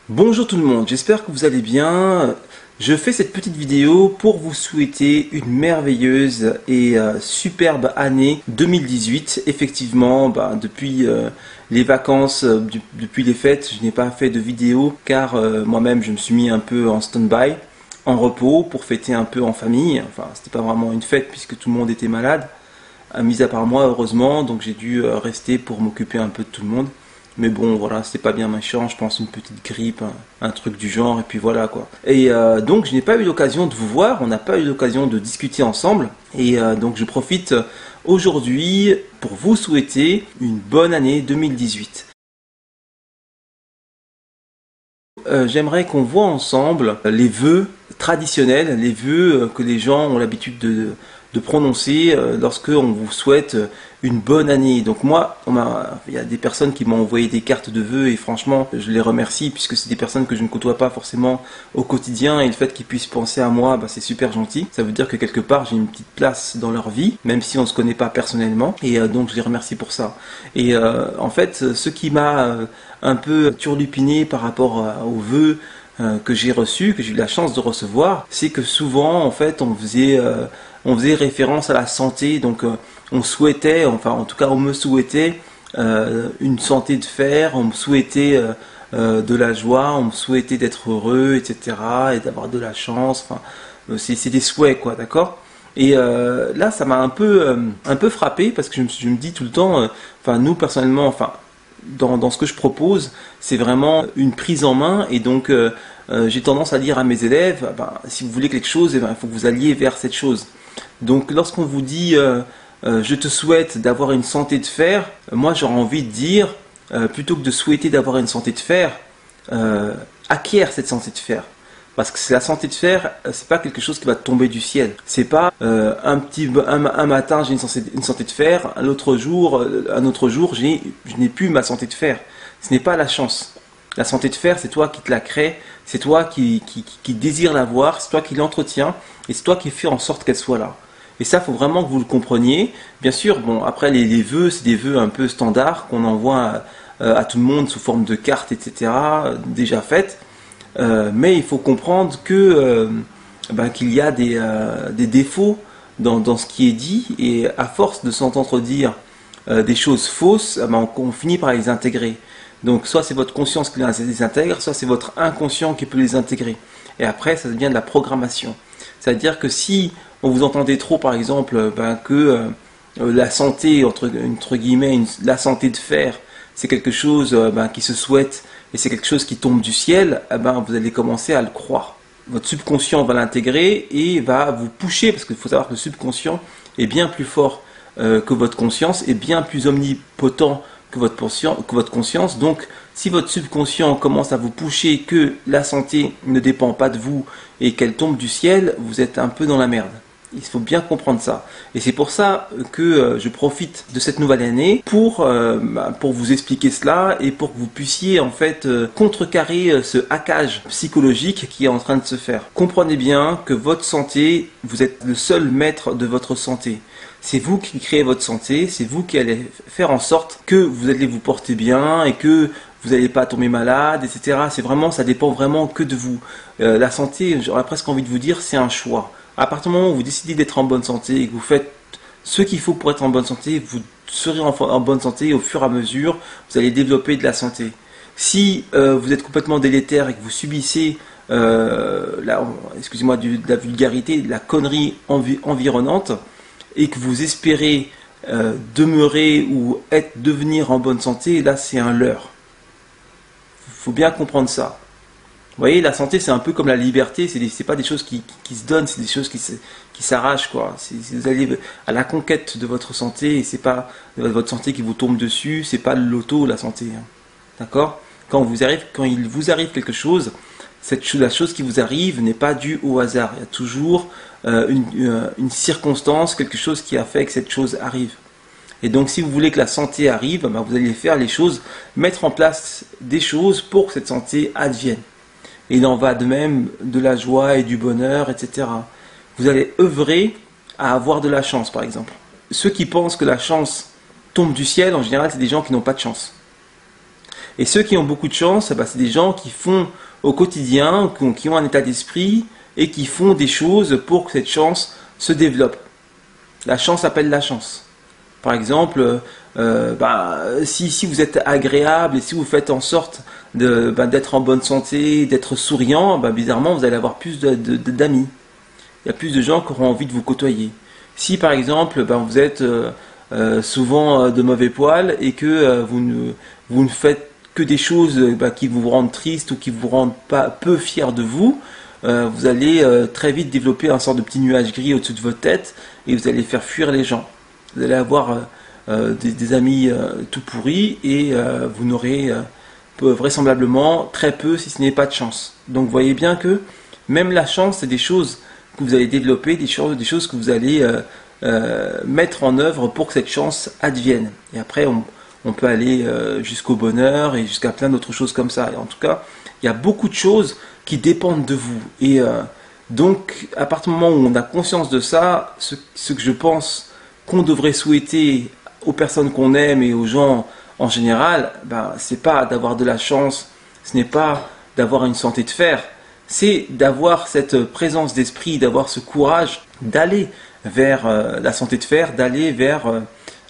Bonjour tout le monde, j'espère que vous allez bien. Je fais cette petite vidéo pour vous souhaiter une merveilleuse et superbe année 2018. Effectivement, depuis les vacances, depuis les fêtes, je n'ai pas fait de vidéo car moi-même je me suis mis un peu en stand-by, en repos pour fêter un peu en famille. Enfin, c'était pas vraiment une fête puisque tout le monde était malade, mis à part moi heureusement, donc j'ai dû rester pour m'occuper un peu de tout le monde. Mais bon, voilà, c'était pas bien méchant, je pense une petite grippe, un truc du genre, et puis voilà quoi. Et donc, je n'ai pas eu l'occasion de vous voir, on n'a pas eu l'occasion de discuter ensemble. Et donc, je profite aujourd'hui pour vous souhaiter une bonne année 2018. J'aimerais qu'on voit ensemble les vœux traditionnels, les vœux que les gens ont l'habitude de prononcer lorsque on vous souhaite une bonne année. Donc moi, il y a des personnes qui m'ont envoyé des cartes de vœux et franchement, je les remercie puisque c'est des personnes que je ne côtoie pas forcément au quotidien et le fait qu'ils puissent penser à moi, c'est super gentil. Ça veut dire que quelque part, j'ai une petite place dans leur vie, même si on ne se connaît pas personnellement. Et donc, je les remercie pour ça. Et en fait, ce qui m'a un peu turlupiné par rapport aux vœux que j'ai reçus, que j'ai eu la chance de recevoir, c'est que souvent, en fait, on faisait référence à la santé, donc on souhaitait, enfin en tout cas on me souhaitait une santé de fer, on me souhaitait de la joie, on me souhaitait d'être heureux, etc. et d'avoir de la chance, enfin c'est des souhaits quoi, d'accord? Et là ça m'a un peu frappé parce que je me dis tout le temps, enfin nous personnellement, enfin dans ce que je propose, c'est vraiment une prise en main et donc j'ai tendance à dire à mes élèves, si vous voulez quelque chose, il faut que vous alliez vers cette chose. Donc lorsqu'on vous dit je te souhaite d'avoir une santé de fer, moi j'aurais envie de dire, plutôt que de souhaiter d'avoir une santé de fer, acquiert cette santé de fer. Parce que c'est la santé de fer, c'est pas quelque chose qui va tomber du ciel. C'est pas un matin j'ai une santé de fer, un autre jour je n'ai plus ma santé de fer. Ce n'est pas la chance. La santé de fer, c'est toi qui te la crée, c'est toi qui désire l'avoir, c'est toi qui l'entretiens et c'est toi qui fais en sorte qu'elle soit là. Et ça, il faut vraiment que vous le compreniez. Bien sûr, bon, après les vœux, c'est des vœux un peu standards qu'on envoie à tout le monde sous forme de cartes, etc., déjà faites. Mais il faut comprendre que qu'il y a des défauts dans ce qui est dit, et à force de s'entendre dire des choses fausses, on finit par les intégrer. Donc soit c'est votre conscience qui les intègre, soit c'est votre inconscient qui peut les intégrer. Et après, ça devient de la programmation. C'est-à-dire que si on vous entendait trop, par exemple, que la santé, entre guillemets, la santé de fer, c'est quelque chose qui se souhaite et c'est quelque chose qui tombe du ciel, vous allez commencer à le croire. Votre subconscient va l'intégrer et va vous pousser, parce qu'il faut savoir que le subconscient est bien plus fort que votre conscience, est bien plus omnipotent que votre conscience. Donc, si votre subconscient commence à vous pousser que la santé ne dépend pas de vous et qu'elle tombe du ciel, vous êtes un peu dans la merde. Il faut bien comprendre ça. Et c'est pour ça que je profite de cette nouvelle année pour vous expliquer cela et pour que vous puissiez en fait contrecarrer ce hackage psychologique qui est en train de se faire. Comprenez bien que votre santé, vous êtes le seul maître de votre santé. C'est vous qui créez votre santé, c'est vous qui allez faire en sorte que vous allez vous porter bien et que vous n'allez pas tomber malade, etc. Ça dépend vraiment que de vous. La santé, j'aurais presque envie de vous dire, c'est un choix. À partir du moment où vous décidez d'être en bonne santé et que vous faites ce qu'il faut pour être en bonne santé, vous serez en bonne santé et au fur et à mesure, vous allez développer de la santé. Si vous êtes complètement délétère et que vous subissez, excusez-moi de la vulgarité, de la connerie environnante, et que vous espérez demeurer ou devenir en bonne santé, là c'est un leurre. Il faut bien comprendre ça. Vous voyez, la santé, c'est un peu comme la liberté, c'est pas des choses qui se donnent, c'est des choses qui s'arrachent, quoi. Vous allez à la conquête de votre santé, et c'est pas votre santé qui vous tombe dessus, c'est pas le loto, la santé. Hein. D'accord? Quand il vous arrive quelque chose, la chose qui vous arrive n'est pas due au hasard. Il y a toujours une circonstance, quelque chose qui a fait que cette chose arrive. Et donc, si vous voulez que la santé arrive, vous allez faire les choses, mettre en place des choses pour que cette santé advienne. Et il en va de même de la joie et du bonheur, etc. Vous allez œuvrer à avoir de la chance, par exemple. Ceux qui pensent que la chance tombe du ciel, en général, c'est des gens qui n'ont pas de chance. Et ceux qui ont beaucoup de chance, c'est des gens qui font au quotidien, qui ont un état d'esprit et qui font des choses pour que cette chance se développe. La chance appelle la chance. Par exemple, si vous êtes agréable et si vous faites en sorte d'être en bonne santé, d'être souriant, bizarrement vous allez avoir plus d'amis. Il y a plus de gens qui auront envie de vous côtoyer. Si par exemple vous êtes souvent de mauvais poil et que vous ne faites que des choses qui vous rendent triste ou qui vous rendent peu fier de vous, vous allez très vite développer un sort de petit nuage gris au-dessus de votre tête et vous allez faire fuir les gens. Vous allez avoir des amis tout pourris et vous n'aurez vraisemblablement très peu si ce n'est pas de chance. Donc vous voyez bien que même la chance, c'est des choses que vous allez développer, des choses que vous allez mettre en œuvre pour que cette chance advienne. Et après, on peut aller jusqu'au bonheur et jusqu'à plein d'autres choses comme ça. Et en tout cas, il y a beaucoup de choses qui dépendent de vous. Et donc, à partir du moment où on a conscience de ça, ce que je pense qu'on devrait souhaiter aux personnes qu'on aime et aux gens en général, c'est pas d'avoir de la chance, ce n'est pas d'avoir une santé de fer, c'est d'avoir cette présence d'esprit, d'avoir ce courage d'aller vers la santé de fer, d'aller vers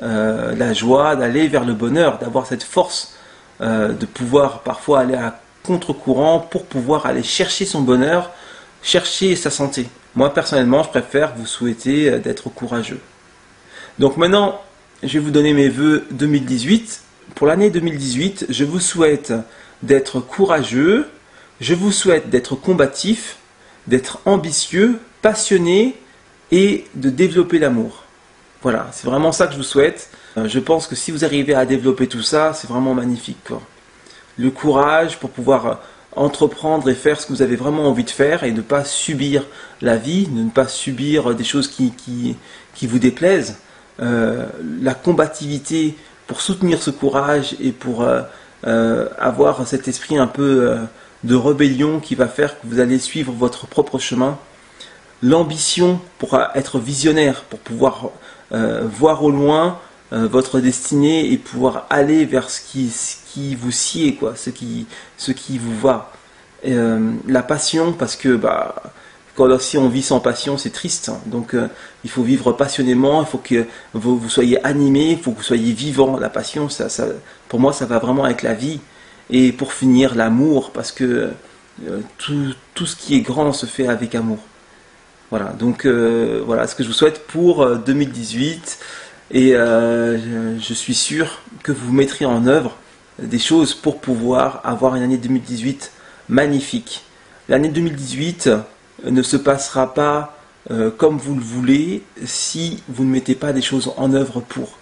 la joie, d'aller vers le bonheur, d'avoir cette force de pouvoir parfois aller à contre-courant pour pouvoir aller chercher son bonheur, chercher sa santé. Moi personnellement, je préfère vous souhaiter d'être courageux. Donc maintenant, je vais vous donner mes vœux 2018. Pour l'année 2018, je vous souhaite d'être courageux, je vous souhaite d'être combatif, d'être ambitieux, passionné et de développer l'amour. Voilà, c'est vraiment ça que je vous souhaite. Je pense que si vous arrivez à développer tout ça, c'est vraiment magnifique, quoi. Le courage pour pouvoir entreprendre et faire ce que vous avez vraiment envie de faire et de ne pas subir la vie, de ne pas subir des choses qui vous déplaisent. La combativité pour soutenir ce courage et pour avoir cet esprit un peu de rébellion qui va faire que vous allez suivre votre propre chemin. L'ambition pour être visionnaire, pour pouvoir voir au loin votre destinée et pouvoir aller vers ce qui vous sied, quoi, ce qui vous va. La passion, parce que si on vit sans passion, c'est triste. Donc il faut vivre passionnément, il faut que vous soyez animé, il faut que vous soyez vivant. La passion, pour moi, ça va vraiment avec la vie. Et pour finir, l'amour, parce que tout ce qui est grand se fait avec amour. Voilà, donc voilà ce que je vous souhaite pour 2018. Et je suis sûr que vous mettrez en œuvre des choses pour pouvoir avoir une année 2018 magnifique. L'année 2018 ne se passera pas comme vous le voulez si vous ne mettez pas des choses en œuvre pour.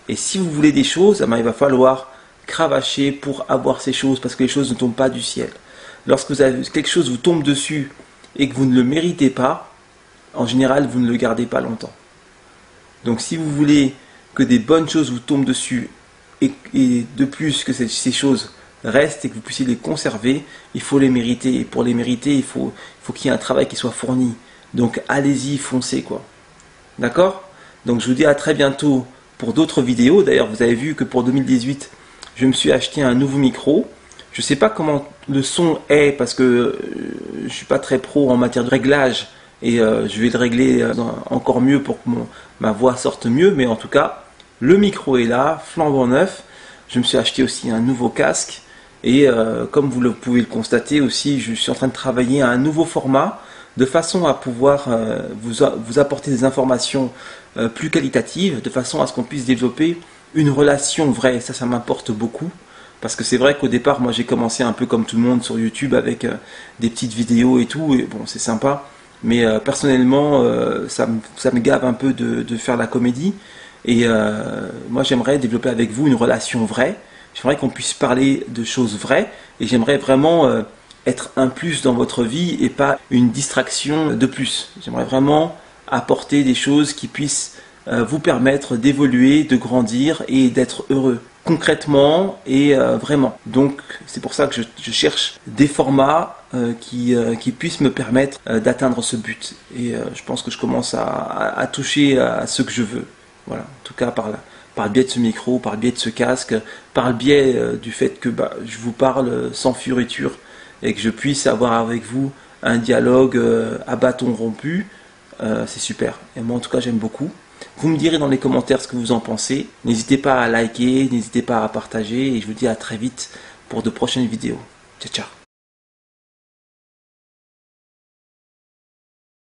Et si vous voulez des choses, il va falloir cravacher pour avoir ces choses, parce que les choses ne tombent pas du ciel. Lorsque quelque chose vous tombe dessus et que vous ne le méritez pas, en général, vous ne le gardez pas longtemps. Donc si vous voulez que des bonnes choses vous tombent dessus et de plus que ces choses restent et que vous puissiez les conserver, il faut les mériter. Et pour les mériter, il faut qu'il y ait un travail qui soit fourni. Donc allez-y, foncez, quoi. D'accord? Donc je vous dis à très bientôt pour d'autres vidéos. D'ailleurs, vous avez vu que pour 2018, je me suis acheté un nouveau micro. Je ne sais pas comment le son est parce que je ne suis pas très pro en matière de réglage. Et je vais le régler encore mieux pour que ma voix sorte mieux. Mais en tout cas, le micro est là, flambant neuf. Je me suis acheté aussi un nouveau casque. Et comme vous pouvez le constater aussi, je suis en train de travailler à un nouveau format de façon à pouvoir vous apporter des informations plus qualitatives, de façon à ce qu'on puisse développer une relation vraie. Ça m'importe beaucoup. Parce que c'est vrai qu'au départ, moi j'ai commencé un peu comme tout le monde sur YouTube avec des petites vidéos et tout. Et bon, c'est sympa. Mais personnellement, ça me gave un peu de faire la comédie. Et moi, j'aimerais développer avec vous une relation vraie. J'aimerais qu'on puisse parler de choses vraies. Et j'aimerais vraiment être un plus dans votre vie et pas une distraction de plus. J'aimerais vraiment apporter des choses qui puissent vous permettre d'évoluer, de grandir et d'être heureux. Concrètement et vraiment. Donc c'est pour ça que je cherche des formats qui puissent me permettre d'atteindre ce but. Et je pense que je commence à toucher à ce que je veux. Voilà, en tout cas par le biais de ce micro, par le biais de ce casque, par le biais du fait que je vous parle sans fioriture et que je puisse avoir avec vous un dialogue à bâton rompu. C'est super. Et moi en tout cas j'aime beaucoup. Vous me direz dans les commentaires ce que vous en pensez. N'hésitez pas à liker, n'hésitez pas à partager et je vous dis à très vite pour de prochaines vidéos. Ciao ciao.